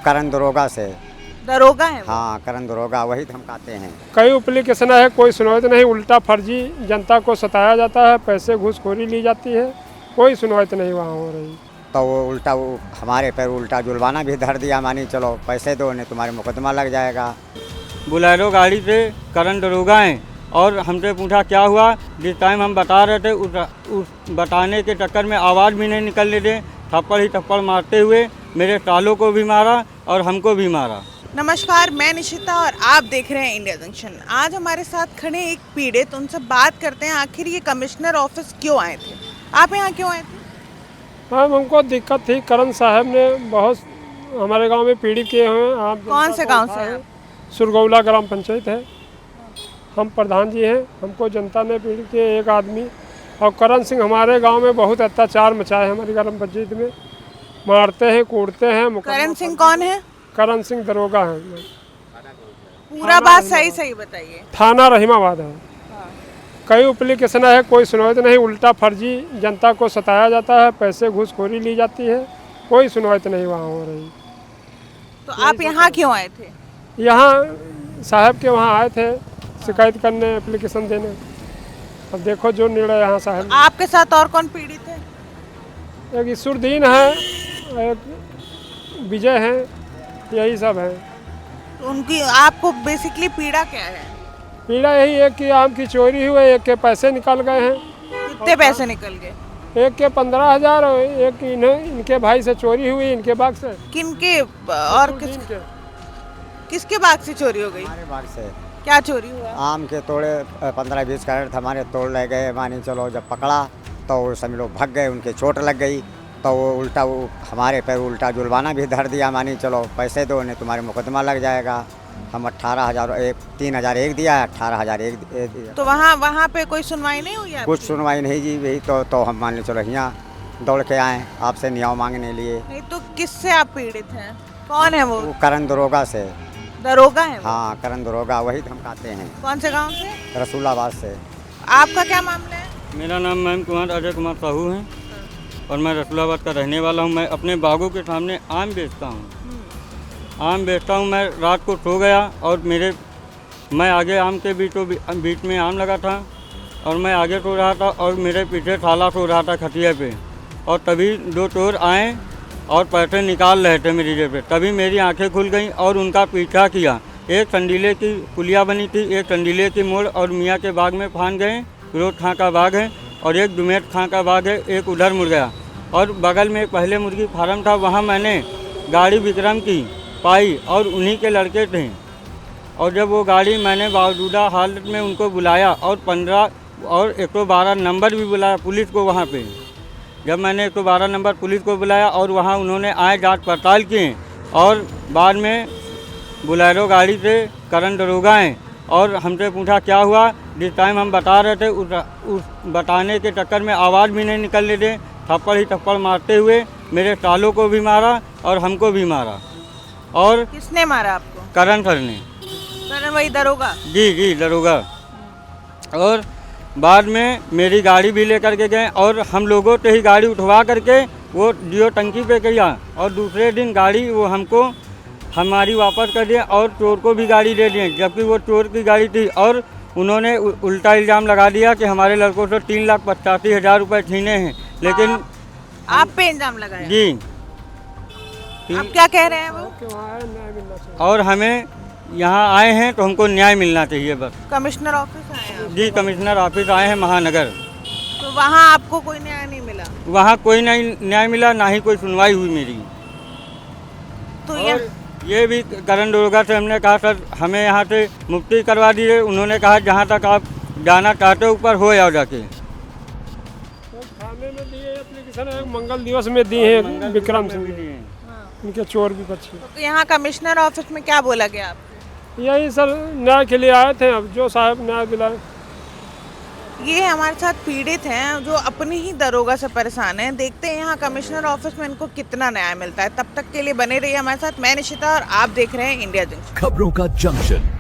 करण दरोगा से। दरोगा है वो? हाँ, करण दरोगा वही धमकाते हैं। कई एप्लीकेशन है, कोई सुनवाई तो नहीं, उल्टा फर्जी जनता को सताया जाता है, पैसे घूसखोरी ली जाती है, कोई सुनवाई तो नहीं वहाँ हो रही। तो वो उल्टा वो हमारे पर उल्टा जुर्माना भी धर दिया, मानी चलो पैसे दो नहीं तुम्हारे मुकदमा लग जाएगा। बोलेरो गाड़ी से करण दरोगा हैं और हमसे पूछा क्या हुआ। जिस टाइम हम बता रहे थे उस बताने के चक्कर में आवाज़ भी नहीं निकलने दे, थप्पड़ ही थप्पड़ मारते हुए मेरे सालों को भी मारा और हमको भी मारा। नमस्कार, मैं निशिता और आप देख रहे हैं इंडिया जंक्शन। आज हमारे साथ खड़े एक पीड़ित, उनसे बात करते हैं आखिर ये कमिश्नर ऑफिस क्यों आए थे। आप यहाँ क्यों आए थे? मैम हमको दिक्कत थी, करण साहब ने बहुत हमारे गांव में पीड़ित किए हुए हैं। आप कौन से गांव से हैं? सुरगौला ग्राम पंचायत है, हम प्रधान जी हैं। हमको जनता ने पीड़ित किए, एक आदमी और करण सिंह हमारे गांव में बहुत अत्याचार मचाए हमारी ग्राम पंचायत में, मारते हैं, कूटते हैं। करण सिंह कौन है? करण सिंह दरोगा है, पूरा बात सही सही बताइए। थाना रहीमाबाद है। कई एप्लीकेशन है, कोई सुनवाई तो नहीं, उल्टा फर्जी जनता को सताया जाता है, पैसे घूसखोरी ली जाती है, कोई सुनवाई तो नहीं वहाँ हो रही। तो आप यहाँ क्यों आए थे? यहाँ साहब के वहाँ आए थे शिकायत करने, एप्लीकेशन देने। अब देखो जो निर्णय यहाँ साहब। आपके साथ और कौन पीड़ित है? एक ईश्वरदीन है, एक विजय है, यही सब है। तो उनकी आपको बेसिकली पीड़ा क्या है? पीड़ा यही है कि आम की चोरी हुई, एक के पैसे निकल गए हैं। कितने पैसे निकल गए? एक के 15,000, एक इनके भाई से चोरी हुई, इनके बाग से। किनके और किसके बाग से चोरी हो गई? हमारे बाग से क्या चोरी हुआ? आम के तोड़े 15-20 कैरेट हमारे तोड़ ले गए, मानी चलो जब पकड़ा तो वो सभी लोग भाग गए, उनके चोट लग गई। तो वो उल्टा वो हमारे पर उल्टा जुर्माना भी धर दिया, मानी चलो पैसे दो नहीं तुम्हारे मुकदमा लग जाएगा। हम 3,001 दिया, 18,001 दिया। तो वहाँ पे कोई सुनवाई नहीं हुई आपकी? कुछ सुनवाई नहीं जी, यही तो हम मान ली चलो यहाँ दौड़ के आए आपसे न्याय मांगने लिए। नहीं तो किससे आप पीड़ित हैं? कौन है वो? करण दरोगा से। दरोगा है वो? हाँ, करण दरोगा वही धमकाते हैं। कौन से गांव से? रसूलाबाद से। आपका क्या मामला है? मेरा नाम मैम कुमार अजय कुमार साहू है और मैं रसूलाबाद का रहने वाला हूँ। मैं अपने बागों के सामने आम बेचता हूँ। मैं रात को सो गया और मैं आगे आम के बीच में आम लगा था और मैं आगे सो रहा था और मेरे पीछे साला सो रहा था खटिया पे, और तभी 2 चोर आए और पैसे निकाल रहे थे मेरी जेब से। तभी मेरी आंखें खुल गईं और उनका पीछा किया। एक संडीले की पुलिया बनी थी, एक संडीले की मोड़ और मियाँ के बाग में फान गए। फिरोज खां का बाग है और एक दुमेट खां का बाग है, एक उधर मुड़ गया। और बगल में एक पहले मुर्गी फार्म था, वहाँ मैंने गाड़ी विक्रम की पाई और उन्हीं के लड़के थे। और जब वो गाड़ी मैंने बावजूदा हालत में उनको बुलाया और 15 और 112 नंबर भी बुलाया पुलिस को वहाँ पे। जब मैंने 112 नंबर पुलिस को बुलाया और वहाँ उन्होंने आए जांच पड़ताल किए और बाद में बोलेरो गाड़ी से करण दरोगा हैं और हमसे पूछा क्या हुआ। जिस टाइम हम बता रहे थे उस बताने के चक्कर में आवाज़ भी नहीं निकलने दे, थप्पड़ ही थप्पड़ मारते हुए मेरे सालों को भी मारा और हमको भी मारा। और किसने मारा आपको? करण सर ने। करण वही दरोगा? जी दरोगा। और बाद में मेरी गाड़ी भी लेकर के गए और हम लोगों से ही गाड़ी उठवा करके वो जियो टंकी पे गया और दूसरे दिन गाड़ी वो हमको हमारी वापस कर दिए और चोर को भी गाड़ी दे दिए, जबकि वो चोर की गाड़ी थी। और उन्होंने उल्टा इल्ज़ाम लगा दिया कि हमारे लड़कों से 3,85,000 रुपये छीने हैं। लेकिन आप पे इल्जाम लगाया? जी। आप क्या कह रहे हैं वो? और और हमें यहाँ आए हैं तो हमको न्याय मिलना चाहिए बस। कमिश्नर ऑफिस आए हैं? जी, कमिश्नर ऑफिस आए हैं महानगर। तो वहाँ आपको कोई न्याय नहीं मिला? वहाँ कोई नहीं न्याय मिला, ना ही कोई सुनवाई हुई मेरी। तो ये भी करण दरोगा से हमने कहा सर हमें यहाँ से मुक्ति करवा दीजिए। उन्होंने कहा जहाँ तक आप जाना चाहते हो ऊपर हो जाओ जाके। थाने में दिए एप्लीकेशन, एक मंगल दिवस में दी है विक्रम सिंह ने, इनके चोर भी बच्चे। तो यहाँ कमिश्नर ऑफिस में क्या बोला गया आपको? यही सर न्याय के लिए आए थे, अब जो साहब न्याय दिलाए। ये हमारे साथ पीड़ित हैं जो अपनी ही दरोगा से परेशान हैं। देखते हैं यहाँ कमिश्नर ऑफिस में इनको कितना न्याय मिलता है। तब तक के लिए बने रहिए हमारे साथ। मैं निशिता और आप देख रहे हैं इंडिया जंक्शन। खबरों का जंक्शन।